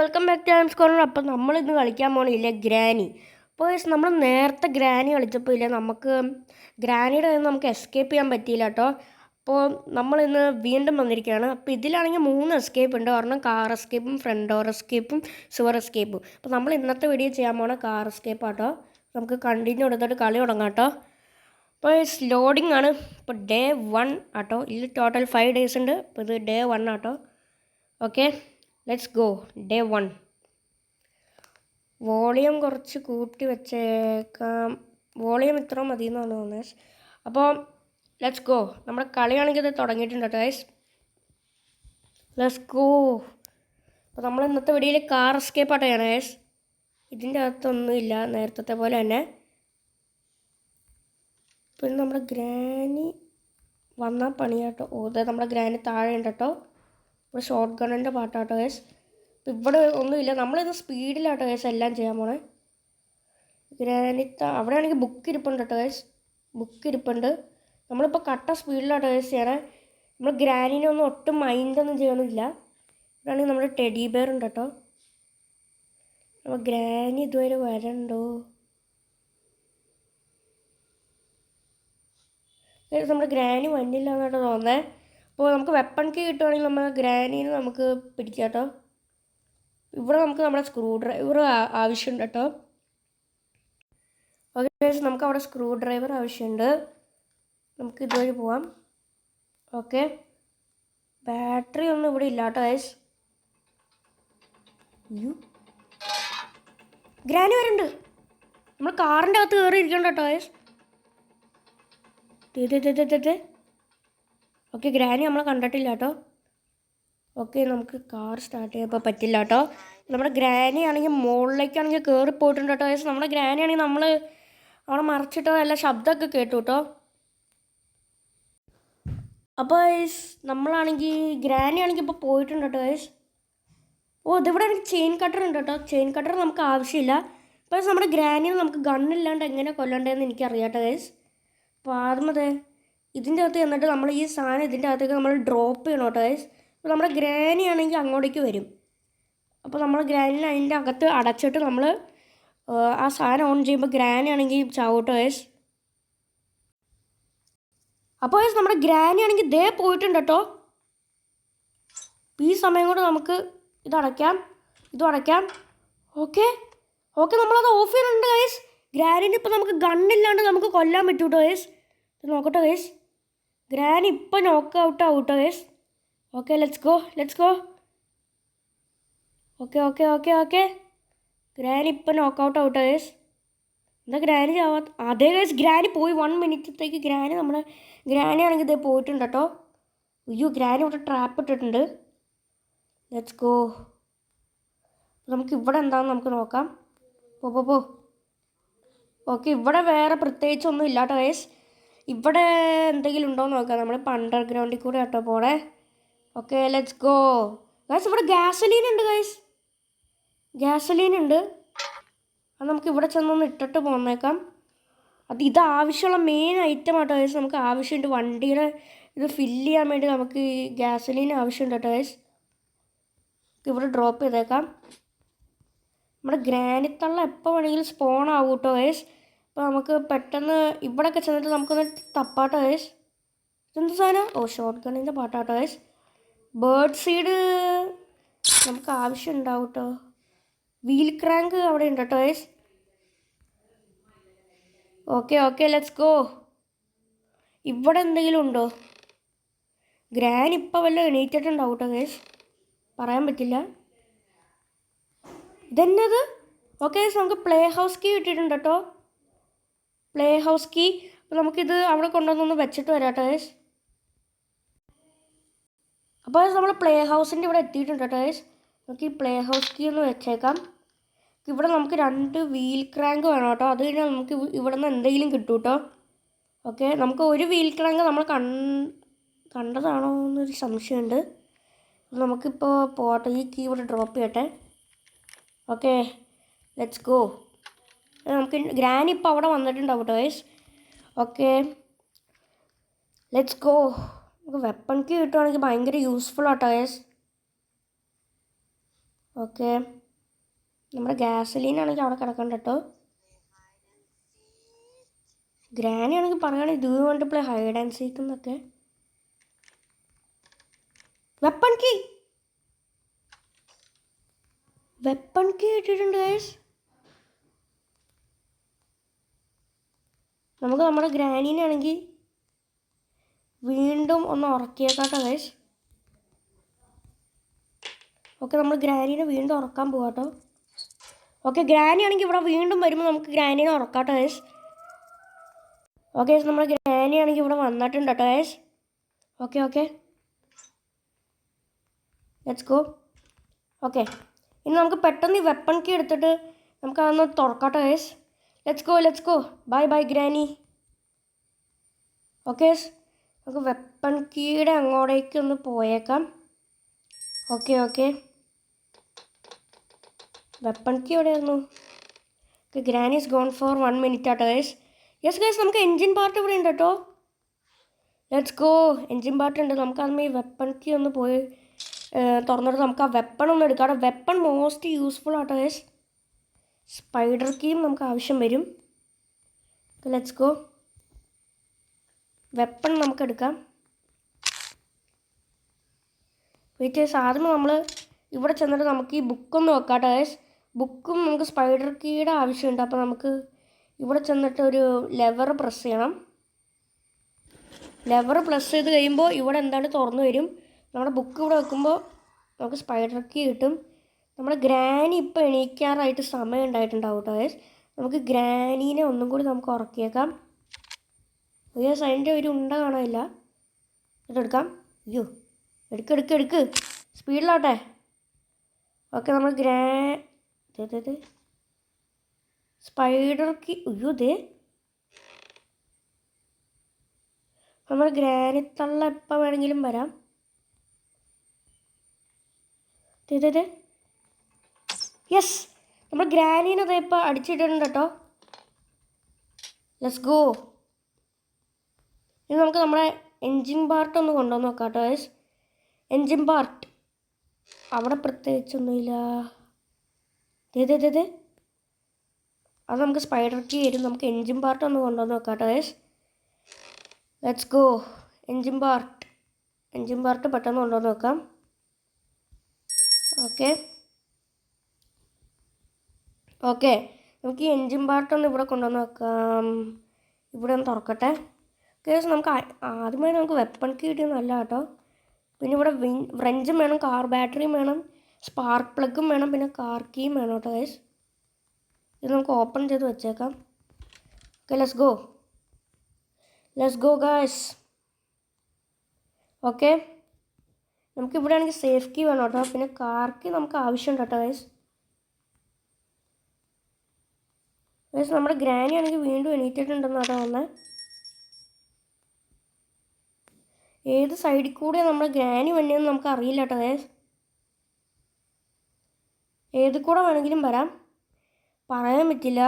Welcome back to arms corner. അപ്പം നമ്മളിന്ന് കളിക്കാൻ പോകണില്ലേ ഗ്രാനി. അപ്പോൾ നമ്മൾ നേരത്തെ ഗ്രാനി കളിച്ചപ്പോൾ ഇല്ലേ നമുക്ക് ഗ്രാനിയുടെ നിന്ന് നമുക്ക് എസ്കേപ്പ് ചെയ്യാൻ പറ്റിയില്ല കേട്ടോ. അപ്പോൾ നമ്മളിന്ന് വീണ്ടും വന്നിരിക്കുകയാണ്. അപ്പോൾ ഇതിലാണെങ്കിൽ 3 എസ്കേപ്പ് ഉണ്ട്. ഒരെണ്ണം കാർ എസ്കേപ്പും ഫ്രണ്ട് ഡോർ എസ്കേപ്പും സുവർ എസ്കേപ്പും. അപ്പോൾ നമ്മൾ ഇന്നത്തെ വീഡിയോ ചെയ്യാൻ പോകണ കാർ എസ്കേപ്പ് ആട്ടോ. നമുക്ക് കണ്ടിന്യൂ എടുത്തിട്ട് കളി തുടങ്ങാം കേട്ടോ. അപ്പോൾ ലോഡിങ് ആണ്. ഇപ്പോൾ ഡേ 1 ആട്ടോ. ഇതിൽ ടോട്ടൽ 5 ഡേയ്സ് ഉണ്ട്. അപ്പോൾ ഇത് ഡേ 1 ആട്ടോ. Okay, let's go. Day 1. Volume കുറച്ച് കൂട്ടി വെച്ചേക്കാം. വോളിയം ഇത്ര മതി എന്നാണ് തോന്നുന്നത്. അപ്പോൾ ലെറ്റ്സ് ഗോ. നമ്മുടെ കളിയാണെങ്കിൽ ഇത് തുടങ്ങിയിട്ടുണ്ട് കേട്ടോ ഗൈസ്. Let's go. അപ്പോൾ നമ്മൾ ഇന്നത്തെ വീഡിയോയിൽ കാർ എസ്കേപ്പ് ആയിട്ടാണ് ഗൈസ്. ഇതിൻ്റെ അകത്തൊന്നുമില്ല, നേരത്തെ പോലെ തന്നെ. പിന്നെ നമ്മുടെ ഗ്രാനി വന്നാൽ പണിയാട്ടോ. അതെ, നമ്മുടെ ഗ്രാനി താഴെ ഉണ്ട് കേട്ടോ. ഇവിടെ ഷോർട്ട് ഗണ്ണിൻ്റെ പാട്ടാട്ടോ ഗൈസ്. ഇവിടെ ഒന്നുമില്ല, നമ്മളിത് സ്പീഡിലാട്ടോ ഗൈസ് എല്ലാം ചെയ്യാൻ പോണേ. അവിടെ ആണെങ്കിൽ ബുക്ക് ഇരിപ്പുണ്ട് കേട്ടോ ഗൈസ്. ബുക്ക് ഇരിപ്പുണ്ട്. നമ്മളിപ്പോൾ കട്ട സ്പീഡിലാട്ടോ ഗൈസ് ചെയ്യണേ. നമ്മൾ ഗ്രാനിനെ ഒന്നും ഒട്ടും മൈൻഡൊന്നും ചെയ്യണില്ല. ഇവിടെയാണെങ്കിൽ നമ്മുടെ ടെഡി ബെയർ ഉണ്ട് കേട്ടോ. അപ്പോൾ ഗ്രാനി ഇതുവരെ വരണ്ടോ? നമ്മുടെ ഗ്രാനി വന്നില്ല എന്നാട്ടോ തോന്നുന്നത്. അപ്പോൾ നമുക്ക് വെപ്പൺ കീ കിട്ടുവാണെങ്കിൽ നമ്മൾ ഗ്രാനീനെ നമുക്ക് പിടിക്കാം കേട്ടോ. ഇവിടെ നമുക്ക് നമ്മുടെ സ്ക്രൂ ഡ്രൈവർ ആവശ്യമുണ്ട് കേട്ടോ. ഓക്കെ, നമുക്ക് അവിടെ സ്ക്രൂ ഡ്രൈവർ ആവശ്യമുണ്ട്. നമുക്ക് ഇതുവഴി പോവാം. ഓക്കെ, ബാറ്ററി ഒന്നും ഇവിടെ ഇല്ല കേട്ടോ ഗൈസ്. അയ്യോ, ഗ്രാനി വരുന്നുണ്ട്. നമ്മൾ കാറിൻ്റെ അകത്ത് കയറി ഇരിക്കണ്ട കേട്ടോ ഗൈസ്. ഓക്കെ, ഗ്രാനി നമ്മളെ കണ്ടിട്ടില്ല കേട്ടോ. ഓക്കെ, നമുക്ക് കാർ സ്റ്റാർട്ട് ചെയ്യപ്പോൾ പറ്റില്ല കേട്ടോ. നമ്മുടെ ഗ്രാനി ആണെങ്കിൽ മുകളിലേക്കാണെങ്കിൽ കയറി പോയിട്ടുണ്ട് കേട്ടോ ഗൈസ്. നമ്മുടെ ഗ്രാനി ആണെങ്കിൽ നമ്മൾ അവിടെ മറിച്ചിട്ടോ എല്ലാ ശബ്ദമൊക്കെ കേട്ടു കേട്ടോ. അപ്പോൾ ഗൈസ് നമ്മളാണെങ്കിൽ ഗ്രാനി ആണെങ്കിൽ ഇപ്പോൾ പോയിട്ടുണ്ട് കേട്ടോ ഗൈസ്. ഇതിവിടെ എനിക്ക് ചെയിൻ കട്ടർ ഉണ്ട് കേട്ടോ. ചെയിൻ കട്ടർ നമുക്ക് ആവശ്യമില്ല. അപ്പോൾ നമ്മുടെ ഗ്രാനിനെ നമുക്ക് ഗണ്ണില്ലാണ്ട് എങ്ങനെ കൊല്ലണ്ടേന്ന് എനിക്കറിയാം കേട്ടോ ഗൈസ്. അപ്പോൾ ആദ്യമതേ ഇതിൻ്റെ അകത്ത് എന്നിട്ട് നമ്മൾ ഈ സാധനം ഇതിൻ്റെ അകത്തേക്ക് നമ്മൾ ഡ്രോപ്പ് ചെയ്യണം കേട്ടോ ഗൈസ്. അപ്പോൾ നമ്മുടെ ഗ്രാനി ആണെങ്കിൽ അങ്ങോട്ടേക്ക് വരും. അപ്പോൾ നമ്മൾ ഗ്രാനിനെ അതിൻ്റെ അകത്ത് അടച്ചിട്ട് നമ്മൾ ആ സാധനം ഓൺ ചെയ്യുമ്പോൾ ഗ്രാനി ആണെങ്കിൽ ചാവട്ടോ ഗൈസ്. അപ്പോൾ ഗൈസ് നമ്മുടെ ഗ്രാനി ആണെങ്കിൽ ദേ പോയിട്ടുണ്ട് കേട്ടോ. ഈ സമയം കൊണ്ട് നമുക്ക് ഇതും അടയ്ക്കാം. ഓക്കെ, നമ്മളത് ഓഫ് ചെയ്യുന്നുണ്ട് ഗൈസ്. ഗ്രാനിന് ഇപ്പോൾ നമുക്ക് ഗണ്ണില്ലാണ്ട് നമുക്ക് കൊല്ലാൻ പറ്റൂ കേട്ടോ ഗൈസ്. ഇത് നോക്കട്ടോ ഗൈസ്. ഗ്രാനി ഇപ്പോൾ നോക്ക് ഔട്ട് ആവും കേട്ടോ guys. Okay, let's go. Okay. Granny ഇപ്പോൾ നോക്ക് ഔട്ട് ആവട്ടോ ഗൈസ്. എന്താ ഗ്രാനി ആവാത്ത? അതേ ഗൈസ്, ഗ്രാനി പോയി. 1 മിനിറ്റത്തേക്ക് ഗ്രാനി ആണെങ്കിൽ ഇതേ പോയിട്ടുണ്ട് കേട്ടോ. അയ്യോ, ഗ്രാനി ഇവിടെ ട്രാപ്പ് ഇട്ടിട്ടുണ്ട്. Let's go. നമുക്ക് ഇവിടെ എന്താണെന്ന് നമുക്ക് നോക്കാം. പോ. ഓക്കെ, ഇവിടെ വേറെ പ്രത്യേകിച്ചൊന്നും ഇല്ല കേട്ടോ ഗൈസ്. ഇവിടെ എന്തെങ്കിലും ഉണ്ടോ എന്ന് നോക്കാം. നമ്മളിപ്പോൾ അണ്ടർഗ്രൗണ്ടിൽ കൂടെ കേട്ടോ പോണേ. Okay, let's go guys. ഇവിടെ ഗ്യാസലീൻ ഉണ്ട് ഗൈസ്. അത് നമുക്ക് ഇവിടെ ചെന്നൊന്ന് ഇട്ടിട്ട് പോന്നേക്കാം. ഇത് ആവശ്യമുള്ള മെയിൻ ഐറ്റം ആട്ടോ ഗൈസ്. നമുക്ക് ആവശ്യമുണ്ട് വണ്ടിയുടെ ഇത് ഫില്ല് ചെയ്യാൻ വേണ്ടി. നമുക്ക് ഈ ഗ്യാസലീൻ ആവശ്യമുണ്ട് കേട്ടോ ഗൈസ്. ഇവിടെ ഡ്രോപ്പ് ചെയ്തേക്കാം. നമ്മുടെ ഗ്രാനിത്തള്ള എപ്പോൾ വേണമെങ്കിലും സ്പോൺ ആവും കേട്ടോ ഗൈസ്. അപ്പോൾ നമുക്ക് പെട്ടെന്ന് ഇവിടെയൊക്കെ ചെന്നിട്ട് നമുക്കൊന്ന് തപ്പാട്ടോ ഗൈസ്. ഇതെന്ത് സാധനം? ഷോർട്ട് ഗണ്ണിൻ്റെ പാട്ടാട്ടോ ഗൈസ്. ബേർഡ് സീഡ് നമുക്ക് ആവശ്യം ഉണ്ടാവും കേട്ടോ. വീൽ ക്രാങ്ക് അവിടെ ഉണ്ട് കേട്ടോ ഗൈസ്. Okay, let's go. ഇവിടെ എന്തെങ്കിലും ഉണ്ടോ? ഗ്രാൻ ഇപ്പോൾ വല്ല എണീറ്റിട്ടുണ്ടാവും കേട്ടോ ഗൈസ്. പറയാൻ പറ്റില്ല. ഇതെന്നത്? ഓക്കെ, നമുക്ക് പ്ലേ ഹൗസ് കീ കിട്ടിയിട്ടുണ്ട് കേട്ടോ. Play house key. അപ്പോൾ നമുക്കിത് അവിടെ കൊണ്ടുവന്നൊന്ന് വെച്ചിട്ട് വരാം കേട്ടോ ഗൈസ്. അപ്പോൾ നമ്മൾ പ്ലേ ഹൗസിൻ്റെ ഇവിടെ എത്തിയിട്ടുണ്ട് കേട്ടോ ഗൈസ്. നമുക്ക് ഈ പ്ലേ ഹൗസ് കീ ഒന്ന് വെച്ചേക്കാം. ഇവിടെ നമുക്ക് 2 വീൽ ക്രാങ്ക് വേണം കേട്ടോ. അത് കഴിഞ്ഞാൽ നമുക്ക് ഇവിടെ നിന്ന് എന്തെങ്കിലും കിട്ടും കേട്ടോ. ഓക്കെ, നമുക്ക് ഒരു വീൽ ക്രാങ്ക് നമ്മൾ കണ്ടതാണോ എന്നൊരു സംശയമുണ്ട്. നമുക്കിപ്പോൾ പോട്ടെ, ഈ കീ ഇവിടെ ഡ്രോപ്പ് ചെയ്യട്ടെ. Okay, let's go. നമുക്ക് ഗ്രാനി ഇപ്പോൾ അവിടെ വന്നിട്ടുണ്ടാവും കേട്ടോ ഗൈസ്. Okay, let's go. നമുക്ക് വെപ്പൺ കീ കിട്ടുവാണെങ്കിൽ ഭയങ്കര യൂസ്ഫുൾ ആട്ടോ ഗൈസ്. ഓക്കെ, നമ്മുടെ ഗ്യാസലീനാണെങ്കിൽ അവിടെ കിടക്കണ്ട കേട്ടോ. ഗ്രാനി ആണെങ്കിൽ പറയുകയാണെങ്കിൽ do you want to play hide and seek എന്നൊക്കെ. വെപ്പൺ കീ ഇട്ടിട്ടുണ്ട് ഗൈസ്. നമുക്ക് നമ്മുടെ ഗ്രാനീനെ ആണെങ്കിൽ വീണ്ടും ഒന്ന് ഉറക്കിയേക്കാട്ടോ ഗൈസ്. ഓക്കെ, നമ്മൾ ഗ്രാനീനെ വീണ്ടും ഉറക്കാൻ പോകാട്ടോ. ഓക്കെ, ഗ്രാനി ആണെങ്കിൽ ഇവിടെ വീണ്ടും വരുമ്പോൾ നമുക്ക് ഗ്രാനീനെ ഉറക്കാട്ടോ ഗൈസ്. ഓക്കെ, നമ്മൾ ഗ്രാനി ആണെങ്കിൽ ഇവിടെ വന്നിട്ടുണ്ട് കേട്ടോ guys. Okay let's go. Okay, ഇനി നമുക്ക് പെട്ടെന്ന് ഈ വെപ്പൺ കീ എടുത്തിട്ട് നമുക്ക് അതൊന്ന് തുറക്കാട്ടോ guys. Let's go. Bye granny. Okay, നമുക്ക് വെപ്പൺ കീയുടെ അങ്ങോട്ടേക്ക് ഒന്ന് പോയേക്കാം. ഓക്കെ വെപ്പൺ കീ എവിടെയായിരുന്നു? Granny is gone for 1 minute ആട്ടോ ഗൈസ്. യെസ് ഗൈസ്, നമുക്ക് എൻജിൻ പാർട്ട് ഇവിടെ ഉണ്ട് കേട്ടോ. Let's go. എൻജിൻ പാർട്ട് ഉണ്ട്. നമുക്ക് അന്ന് ഈ വെപ്പൺ കീ ഒന്ന് പോയി തുറന്നിട്ട് നമുക്ക് ആ വെപ്പൺ ഒന്ന് എടുക്കാം. വെപ്പൺ മോസ്റ്റ് യൂസ്ഫുൾ ആട്ടോ ഗൈസ്. സ്പൈഡർ കീയും നമുക്ക് ആവശ്യം വരും. Let's go. വെപ്പൺ നമുക്ക് എടുക്കാം. വെയിറ്റ് ഗൈസ്, ആദ്യം നമ്മൾ ഇവിടെ ചെന്നിട്ട് നമുക്ക് ഈ ബുക്കൊന്ന് വെക്കാം ഗൈസ്. ബുക്കും നമുക്ക് സ്പൈഡർ കീയുടെ ആവശ്യമുണ്ട്. അപ്പോൾ നമുക്ക് ഇവിടെ ചെന്നിട്ട് ഒരു ലെവർ പ്രസ് ചെയ്യണം. ലെവർ പ്രസ് ചെയ്ത് കഴിയുമ്പോൾ ഇവിടെ എന്താണ് തുറന്നു വരും. നമ്മുടെ ബുക്ക് ഇവിടെ വെക്കുമ്പോൾ നമുക്ക് സ്പൈഡർ കീ കിട്ടും. നമ്മുടെ ഗ്രാനി ഇപ്പോൾ എണീക്കാറായിട്ട് സമയം ഉണ്ടായിട്ടുണ്ടാവും കേട്ടോ ഗൈസ്. നമുക്ക് ഗ്രാനീനെ ഒന്നും കൂടി നമുക്ക് ഉറക്കിയേക്കാം. ഗൈസ്, അതിൻ്റെ ഒരു ഉണ്ട കാണാനില്ല. ഇതെടുക്കാം. അയ്യോ, എടുക്ക് സ്പീഡിലാട്ടെ. ഓക്കെ, നമ്മൾ സ്പൈഡർ കീ. അയ്യോ, നമ്മൾ ഗ്രാനിത്തള്ള എപ്പോൾ വേണമെങ്കിലും വരാം. യെസ്, നമ്മൾ ഗ്രാനീനെ ഇപ്പോൾ അടിച്ചിട്ടുണ്ട് കേട്ടോ. Let's go. ഇനി നമുക്ക് നമ്മുടെ എൻജിൻ പാർട്ട് ഒന്ന് കൊണ്ടുവന്ന് നോക്കാം കേട്ടോ ഗൈസ്. എൻജിൻ പാർട്ട് അവിടെ പ്രത്യേകിച്ചൊന്നുമില്ല. അത് നമുക്ക് സ്പൈഡർ കീ വരും. നമുക്ക് എൻജിൻ പാർട്ട് ഒന്ന് കൊണ്ടുവന്ന് നോക്കാം കേട്ടോ guys. Let's go. Engine part പെട്ടെന്ന് കൊണ്ടുവന്ന് നോക്കാം. ഓക്കെ നമുക്ക് ഈ എൻജിൻ പാർട്ടൊന്ന് ഇവിടെ കൊണ്ടുവന്ന് നോക്കാം. ഇവിടെ ഒന്ന് തുറക്കട്ടെ ഗൈസ്. നമുക്ക് ആദ്യമായി നമുക്ക് വെപ്പൺ കീ കിട്ടിയെന്നല്ല കേട്ടോ. പിന്നെ ഇവിടെ വ്രഞ്ചും വേണം, കാർ ബാറ്ററിയും വേണം, സ്പാർക്ക് പ്ലഗും വേണം, പിന്നെ കാർ കീയും വേണം കേട്ടോ ഗൈസ്. ഇത് നമുക്ക് ഓപ്പൺ ചെയ്ത് വെച്ചേക്കാം. Okay, let's go guys. Okay, നമുക്കിവിടെ ആണെങ്കിൽ സേഫ് കീ വേണം കേട്ടോ. പിന്നെ കാർ കീ നമുക്ക് ആവശ്യമുണ്ട് കേട്ടോ ഗൈസ്. നമ്മുടെ ഗ്രാനി ആണെങ്കിൽ വീണ്ടും എണീറ്റിട്ടുണ്ടെന്ന് കേട്ടോ വന്നേ. ഏത് സൈഡിൽ കൂടെ നമ്മുടെ ഗ്രാനി വന്നെയെന്ന് നമുക്ക് അറിയില്ല കേട്ടോ ഗൈസ്. ഏത് കൂടെ വേണമെങ്കിലും വരാം, പറയാൻ പറ്റില്ല.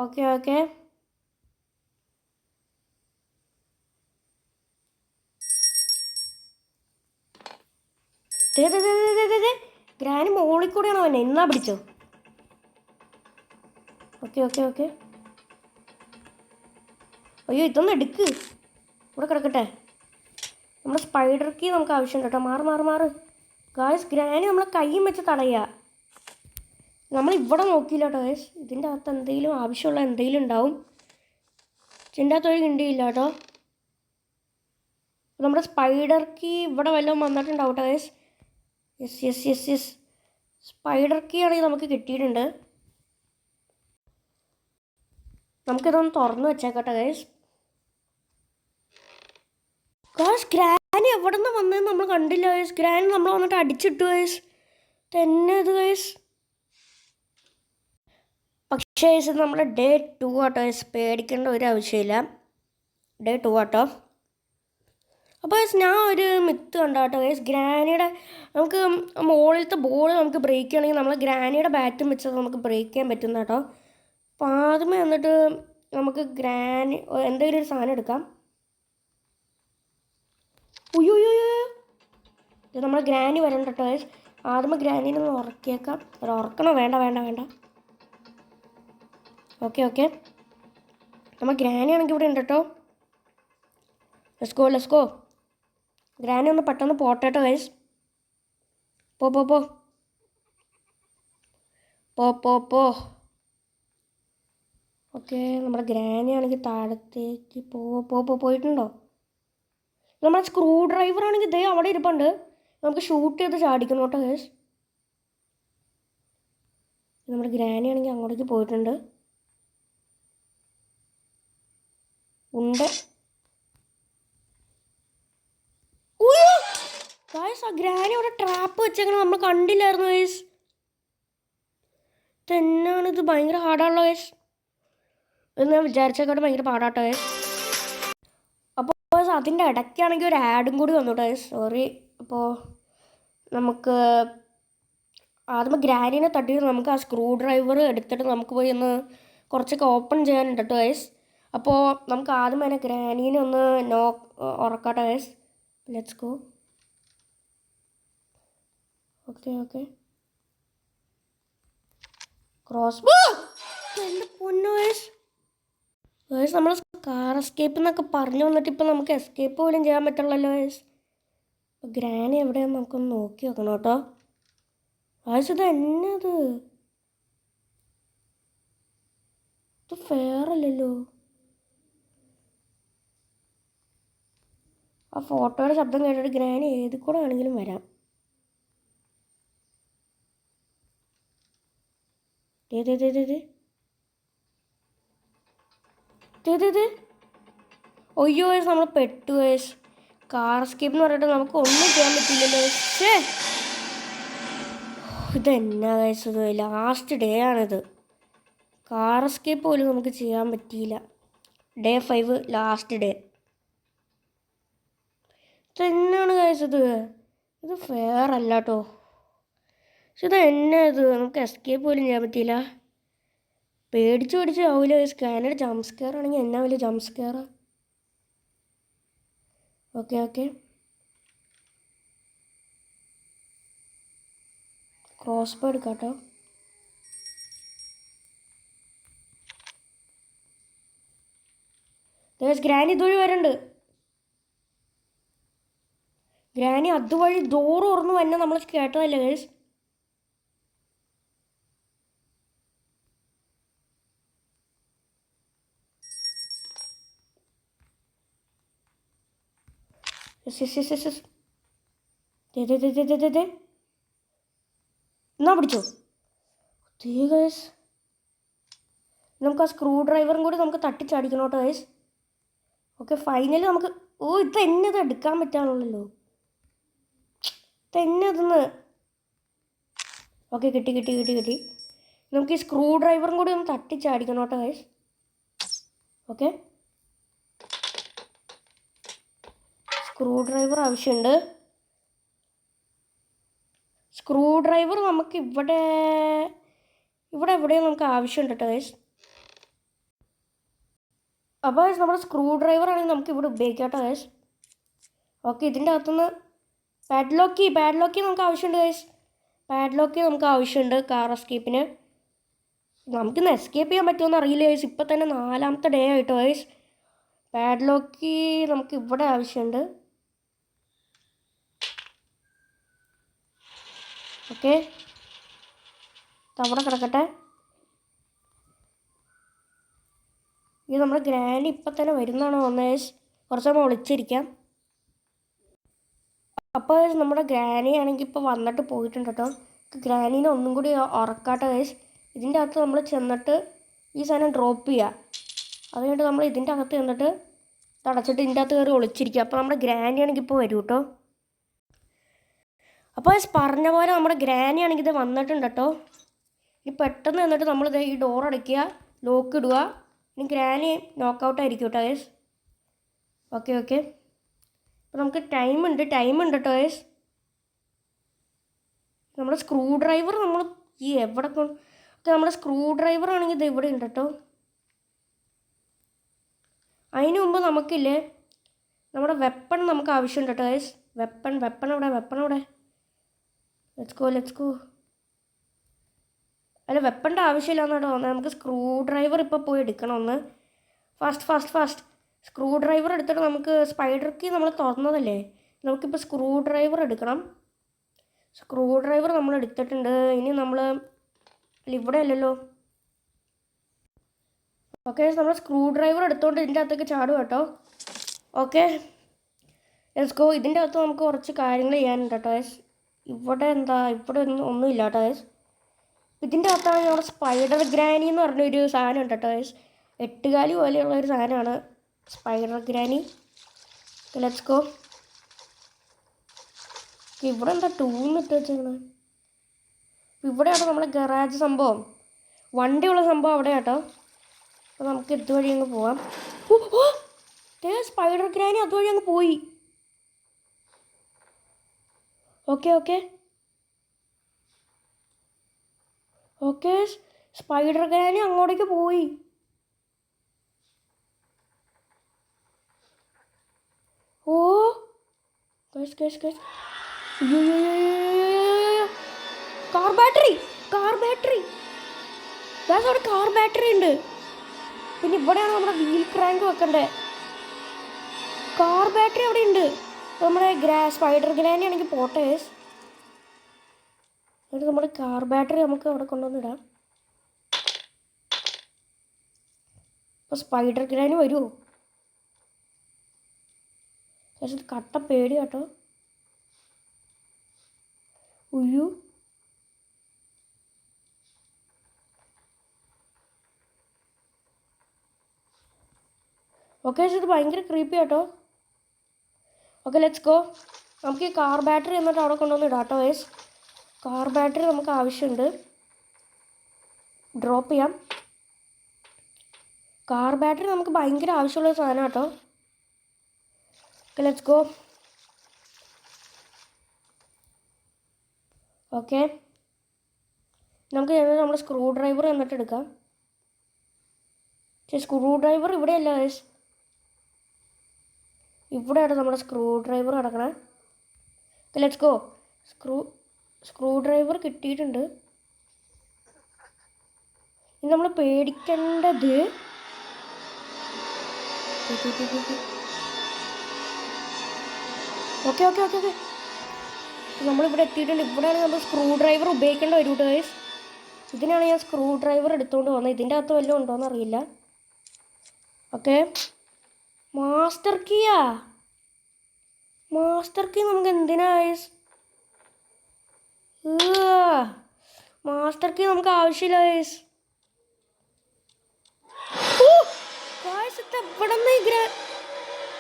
ഓക്കെ ഗ്രാനി മുകളിൽ കൂടെയാണോ വന്നെ? എന്നാ പിടിച്ചോ. ഓക്കെ അയ്യോ, ഇതൊന്ന് എടുക്ക്. ഇവിടെ കിടക്കട്ടെ. നമ്മുടെ സ്പൈഡർ കീ നമുക്ക് ആവശ്യമുണ്ട് കേട്ടോ. മാറ് ഗായ്സ്. ഗ്രാനി നമ്മളെ കൈയും വെച്ച് തടയുക. നമ്മളിവിടെ നോക്കിയില്ല കേട്ടോ ഗായ്സ്. ഇതിൻ്റെ അകത്ത് എന്തെങ്കിലും ആവശ്യമുള്ള എന്തെങ്കിലും ഉണ്ടാവും. ഇതിൻ്റെ അകത്ത് ഒരു കിണ്ടിയില്ല കേട്ടോ. നമ്മുടെ സ്പൈഡർ കീ ഇവിടെ വല്ലതും വന്നിട്ടുണ്ടാവും കേട്ടോ ഗായ്സ്. യെസ് സ്പൈഡർ കീ ആണെങ്കിൽ നമുക്ക് കിട്ടിയിട്ടുണ്ട്. നമുക്കിതൊന്ന് തുറന്ന് വെച്ചേക്കട്ടെ ഗൈസ്. ഗ്രാനി എവിടെ നിന്ന് വന്നതെന്ന് നമ്മൾ കണ്ടില്ല ഗൈസ്. ഗ്രാനി നമ്മൾ വന്നിട്ട് അടിച്ചിട്ടു ഗൈസ്. തന്നെ ഇത് ഗൈസ്. പക്ഷേ ഗൈസ്, നമ്മുടെ ഡേ 2 ആട്ടോ ഗൈസ്. പേടിക്കേണ്ട ഒരു ആവശ്യമില്ല. ഡേ 2 ആട്ടോ. അപ്പോൾ ഗൈസ്, ഞാൻ ഒരു മിത്ത് കണ്ടോ കേട്ടോ ഗൈസ്. ഗ്രാനിയുടെ നമുക്ക് മുകളിലത്തെ ബോൾ നമുക്ക് ബ്രേക്ക് ചെയ്യണമെങ്കിൽ നമ്മൾ ഗ്രാനിയുടെ ബാറ്റും വെച്ചത് നമുക്ക് ബ്രേക്ക് ചെയ്യാൻ പറ്റുന്ന കേട്ടോ. അപ്പോൾ ആദ്യമേ എന്നിട്ട് നമുക്ക് ഗ്രാനി എന്തെങ്കിലും ഒരു സാധനം എടുക്കാം. ഉയ്യോ, ഇത് നമ്മുടെ ഗ്രാനി വരണ്ട കേട്ടോ ഗൈസ്. ആദ്യമേ ഗ്രാനീനെ ഒന്ന് ഉറക്കിയേക്കാം. ഉറക്കണോ? വേണ്ട വേണ്ട വേണ്ട. ഓക്കെ ഓക്കെ, നമ്മൾ ഗ്രാനി ആണെങ്കിൽ ഇവിടെ ഉണ്ട് കേട്ടോ. Let's go. ഗ്രാനി ഒന്ന് പെട്ടെന്ന് പോട്ടെ കേട്ടോ ഗൈസ്. പോ പോ പോ പോ പോ പോ ഓക്കെ, നമ്മുടെ ഗ്രാനി ആണെങ്കിൽ താഴത്തേക്ക് പോയിട്ടുണ്ടോ? നമ്മുടെ സ്ക്രൂ ഡ്രൈവർ ആണെങ്കിൽ ഇതേ അവിടെ ഇരിപ്പുണ്ട്. നമുക്ക് ഷൂട്ട് ചെയ്ത് ചാടിക്കണം കേട്ടോ ഗൈസ്. നമ്മുടെ ഗ്രാനി ആണെങ്കിൽ അങ്ങോട്ടേക്ക് പോയിട്ടുണ്ട്. ഉണ്ട് ഗൈസ്, ആ ഗ്രാനി അവിടെ ട്രാപ്പ് വെച്ചേക്കണം, നമ്മൾ കണ്ടില്ലായിരുന്നു ഗൈസ്. തന്നെയാണ്, ഇത് ഭയങ്കര ഹാർഡാണല്ലോ ഗൈസ്. ഇത് ഞാൻ വിചാരിച്ചേക്കാട്ട് ഭയങ്കര പാടാട്ടോ ഗൈസ്. അപ്പോൾ അതിൻ്റെ ഇടയ്ക്കാണെങ്കിൽ ഒരു ആഡും കൂടി വന്നു കേട്ടോ ഗൈസ്. സോറി. അപ്പോൾ നമുക്ക് ആദ്യമേ ഗ്രാനീനെ തട്ടിയിട്ട് നമുക്ക് ആ സ്ക്രൂ ഡ്രൈവർ എടുത്തിട്ട് നമുക്ക് പോയി ഒന്ന് കുറച്ചൊക്കെ ഓപ്പൺ ചെയ്യാനുണ്ട് കേട്ടോ ഗൈസ്. അപ്പോൾ നമുക്ക് ആദ്യം തന്നെ ഗ്രാനീനെ ഒന്ന് ഉറക്കാട്ടോ guys. Let's go. Okay cross. എൻ്റെ പൊന്നോ ഗൈസ്. ഗൈസ്, നമ്മൾ കാർ എസ്കേപ്പ് എന്നൊക്കെ പറഞ്ഞു വന്നിട്ട് ഇപ്പം നമുക്ക് എസ്കേപ്പ് പോലും ചെയ്യാൻ പറ്റുള്ളല്ലോ ഗൈസ്. ഗ്രാനി എവിടെയാണെന്ന് നമുക്കൊന്ന് നോക്കി നോക്കണം കേട്ടോ ഗൈസ്. ഇത് എന്നത് ഇത് ഫെയർ അല്ലല്ലോ. ആ ഫോട്ടോയുടെ ശബ്ദം കേട്ടിട്ട് ഗ്രാനി ഏത് കൂടെ ആണെങ്കിലും വരാം. ഒയ്യോ ഗൈസ്, നമ്മൾ പെട്ടു ഗൈസ്. കാർ എസ്കേപ്പ് എന്ന് പറഞ്ഞിട്ട് നമുക്ക് ഒന്നും ചെയ്യാൻ പറ്റില്ലല്ലോ. ഇതെന്നാ ഗൈസ്, ഇത് ലാസ്റ്റ് ഡേ ആണിത്. കാർ എസ്കേപ്പ് പോലും നമുക്ക് ചെയ്യാൻ പറ്റിയില്ല. Day 5 last day. ഇതെന്നാണ് ഗൈസ്, ഇത് ഫെയർ അല്ല കേട്ടോ. പക്ഷെ ഇത് എന്നാ ഇത്, നമുക്ക് എസ്കേപ്പ് പോലും ചെയ്യാൻ പറ്റിയില്ല. പേടിച്ച് ആവില്ല ഗൈസ്. സ്കാനർ ജംപ് സ്കെയർ ആണെങ്കിൽ എന്നാ വലിയ ജംപ് സ്കെയർ. ഓക്കെ ക്രോസ് ബോ എടുക്കാം കേട്ടോ. ഗ്രാനി ഇതുവഴി വരുന്നുണ്ട്. ഗ്രാനി അതുവഴി ഡോർ തുറന്ന് വന്നെ നമ്മൾ കേട്ടതല്ലേ ഗൈസ്. എന്നാ പിടിച്ചോ ഗൈസ്. നമുക്ക് ആ സ്ക്രൂ ഡ്രൈവറും കൂടി നമുക്ക് തട്ടിച്ചടിക്കണം കേട്ടോ ഗൈസ്. ഓക്കെ, ഫൈനലി നമുക്ക് ഇത് എന്നത് എടുക്കാൻ പറ്റാനുള്ളല്ലോ. ഇതെന്നതെന്ന്. ഓക്കെ, കിട്ടി. നമുക്ക് ഈ സ്ക്രൂ ഡ്രൈവറും കൂടി ഒന്ന് തട്ടിച്ചടിക്കണം കേട്ടോ ഗൈസ്. ഓക്കെ, സ്ക്രൂ ഡ്രൈവർ ആവശ്യമുണ്ട്. സ്ക്രൂ ഡ്രൈവർ നമുക്ക് ഇവിടെ എവിടെയും നമുക്ക് ആവശ്യമുണ്ട് കേട്ടോ ഗൈസ്. അപ്പോൾ നമ്മുടെ സ്ക്രൂ ഡ്രൈവർ ആണെങ്കിൽ നമുക്ക് ഇവിടെ ഉപയോഗിക്കാം കേട്ടോ ഗൈസ്. ഓക്കെ, ഇതിൻ്റെ അകത്തുനിന്ന് പാഡ്ലോക്കി നമുക്ക് ആവശ്യമുണ്ട് ഗൈസ്. പാഡ്ലോക്കി നമുക്ക് ആവശ്യമുണ്ട് കാർ എസ്കേപ്പിന്. നമുക്കിന്ന് എസ്കേപ്പ് ചെയ്യാൻ പറ്റുമെന്ന് അറിയില്ല ഗൈസ്. ഇപ്പം തന്നെ 4ാമത്തെ ഡേ ആയിട്ടോ ഗൈസ്. പാഡ്ലോക്കി നമുക്ക് ഇവിടെ ആവശ്യമുണ്ട്. ഓക്കെ, അവിടെ കിടക്കട്ടെ. ഇത് നമ്മുടെ ഗ്രാനി ഇപ്പം തന്നെ വരുന്നതാണോ ഗൈസ്. കുറച്ച് നമ്മൾ ഒളിച്ചിരിക്കാം. അപ്പോൾ നമ്മുടെ ഗ്രാനി ആണെങ്കിൽ ഇപ്പോൾ വന്നിട്ട് പോയിട്ടുണ്ട് കേട്ടോ. ഗ്രാനീനെ ഒന്നും കൂടി ഉറക്കാട്ടോ ഗൈസ്. ഇതിൻ്റെ അകത്ത് നമ്മൾ ചെന്നിട്ട് ഈ സാധനം ഡ്രോപ്പ് ചെയ്യുക. അത് കഴിഞ്ഞിട്ട് നമ്മൾ ഇതിൻ്റെ അകത്ത് ചെന്നിട്ട് തടച്ചിട്ട് ഇതിൻ്റെ അകത്ത് കയറി ഒളിച്ചിരിക്കുക. അപ്പോൾ നമ്മുടെ ഗ്രാനി ആണെങ്കിൽ ഇപ്പോൾ വരും കേട്ടോ. അപ്പോൾ പറഞ്ഞ പോലെ നമ്മുടെ ഗ്രാനി ആണെങ്കിൽ ഇത് വന്നിട്ടുണ്ട് കേട്ടോ. ഇനി പെട്ടെന്ന് എന്നിട്ട് നമ്മൾ ഈ ഡോർ അടയ്ക്കുക, ലോക്ക് ഇടുക. ഇനി ഗ്രാനി നോക്കൗട്ടായിരിക്കും കേട്ടോ ഗൈസ്. ഓക്കെ അപ്പോൾ നമുക്ക് ടൈമുണ്ട് കേട്ടോ ഗൈസ്. നമ്മുടെ സ്ക്രൂ ഡ്രൈവർ നമ്മൾ ഈ എവിടെ ഓക്കെ, നമ്മുടെ സ്ക്രൂ ഡ്രൈവർ ആണെങ്കിൽ ഇത് ഇവിടെ ഉണ്ട് കേട്ടോ. അതിന് മുമ്പ് നമുക്കില്ലേ നമ്മുടെ വെപ്പൺ നമുക്ക് ആവശ്യമുണ്ട് കേട്ടോ ഗൈസ്. വെപ്പൺ അവിടെ ലെറ്റ്സ് ഗോ. അല്ല വെപ്പൻ്റെ ആവശ്യമില്ലാന്നാണ് തോന്നുന്നത്. നമുക്ക് സ്ക്രൂ ഡ്രൈവർ ഇപ്പോൾ പോയി എടുക്കണം ഒന്ന്. ഫാസ്റ്റ്. സ്ക്രൂ ഡ്രൈവർ എടുത്തിട്ട് നമുക്ക് സ്പൈഡർ കീ നമ്മൾ തുറന്നതല്ലേ, നമുക്കിപ്പോൾ സ്ക്രൂ ഡ്രൈവർ എടുക്കണം. സ്ക്രൂ ഡ്രൈവർ നമ്മൾ എടുത്തിട്ടുണ്ട്. ഇനി നമ്മൾ ഇവിടെ അല്ലല്ലോ. ഓക്കെ, നമ്മൾ സ്ക്രൂ ഡ്രൈവർ എടുത്തുകൊണ്ട് ഇതിൻ്റെ അകത്തേക്ക് ചാടും കേട്ടോ. Okay let's go. ഇതിൻ്റെ അകത്ത് നമുക്ക് കുറച്ച് കാര്യങ്ങൾ ചെയ്യാനുണ്ട് കേട്ടോ. ഇവിടെ ഒന്നുമില്ല കേട്ടോ. ഇതിൻ്റെ അകത്താണ് നമ്മുടെ സ്പൈഡർ ഗ്രാനി എന്ന് പറഞ്ഞൊരു സാധനം ഉണ്ട് കേട്ടോ. 8 കാലി പോലെയുള്ള ഒരു സാധനമാണ് സ്പൈഡർ ഗ്രാനി. Let's go. ഇവിടെ എന്താ 2 ഇട്ട് വെച്ചേക്കണേ. ഇവിടെയാണ് നമ്മുടെ ഗറാജ് സംഭവം, വണ്ടിയുള്ള സംഭവം അവിടെ കേട്ടോ. അപ്പോൾ നമുക്ക് ഇതുവഴി അങ്ങ് പോവാം. സ്പൈഡർ ഗ്രാനി അതുവഴി അങ്ങ് പോയി. ഓക്കെ സ്പൈഡർ ഗ്രാനി അങ്ങോട്ടേക്ക് പോയി. ഓ കേസ് കാർ ബാറ്ററി അവിടെ കാർ ബാറ്ററി ഉണ്ട്. പിന്നെ ഇവിടെയാണ് നമ്മുടെ വീൽ ക്രാങ്ക് വെക്കണ്ടേ. കാർ ബാറ്ററി അവിടെ ഉണ്ട്. നമ്മുടെ സ്പൈഡർ ഗ്രാനി ആണെങ്കിൽ പോട്ടെ. എന്നിട്ട് നമ്മുടെ കാർ ബാറ്ററി നമുക്ക് അവിടെ കൊണ്ടുവന്നിടാം. അപ്പോൾ സ്പൈഡർ ഗ്രാനി വരുമോ? പക്ഷെ കട്ട പേടി കേട്ടോ. ഉയ്യോ ഓക്കെ ഇത് ഭയങ്കര ക്രീപ്പി കേട്ടോ. Okay let's go. നമുക്ക് ഈ കാർ ബാറ്ററി എന്നിട്ട് അവിടെ കൊണ്ടുവന്ന് ഇടാം കേട്ടോ. കാർ ബാറ്ററി നമുക്ക് ആവശ്യമുണ്ട്, ഡ്രോപ്പ് ചെയ്യാം. കാർ ബാറ്ററി നമുക്ക് ഭയങ്കര ആവശ്യമുള്ള സാധനം കേട്ടോ. Let's go. ഓക്കെ നമുക്ക് നമ്മുടെ സ്ക്രൂ ഡ്രൈവർ എന്നിട്ട് എടുക്കാം. പക്ഷേ സ്ക്രൂ ഡ്രൈവർ ഇവിടെയല്ല, ഇവിടെയാണ് നമ്മുടെ സ്ക്രൂ ഡ്രൈവർ കിടക്കണേ. Let's go. സ്ക്രൂ ഡ്രൈവർ കിട്ടിയിട്ടുണ്ട്. ഇനി നമ്മൾ പേടിക്കേണ്ടത് ഓക്കെ നമ്മളിവിടെ എത്തിയിട്ടുണ്ട്. ഇവിടെയാണ് നമ്മൾ സ്ക്രൂ ഡ്രൈവർ ഉപയോഗിക്കേണ്ട വരും കേട്ടോ. ഇതിനാണ് ഞാൻ സ്ക്രൂ ഡ്രൈവർ എടുത്തുകൊണ്ട് പോകുന്നത്. ഇതിൻ്റെ അകത്ത് വല്ലതും ഉണ്ടോയെന്ന് അറിയില്ല. ഓക്കെ മാസ്റ്റർ കീ നമുക്ക് എന്തിനാ? മാസ്റ്റർ കീ നമുക്ക് ആവശ്യമില്ല.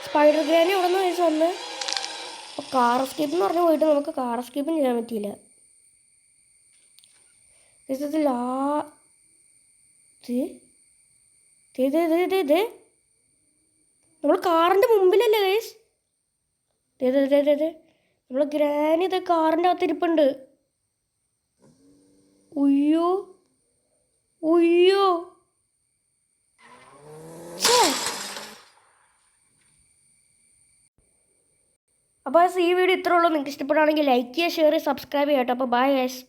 സ്പൈഡർ ഗ്രാനി എവിടെ നിന്ന് വന്ന്. അപ്പോൾ കാർ എസ്കേപ്പ് എന്ന് പറഞ്ഞ് പോയിട്ട് നമുക്ക് കാർ എസ്കേപ്പും ചെയ്യാൻ പറ്റിയില്ല. നമ്മൾ കാറിൻ്റെ മുമ്പിലല്ലേ ഗൈസ്. നമ്മൾ ഗ്രാനി ഇത് കാറിൻ്റെ അകത്തിരിപ്പുണ്ട്. ഉയ്യോ അപ്പോൾ ഈ വീഡിയോ ഇത്രേ ഉള്ളൂ. നിങ്ങൾക്ക് ഇഷ്ടപ്പെടുകയാണെങ്കിൽ ലൈക്ക് ചെയ്യുക, ഷെയർ ചെയ്യുക, സബ്സ്ക്രൈബ് ചെയ്യാം കേട്ടോ. അപ്പോൾ ബൈ ഗൈസ്.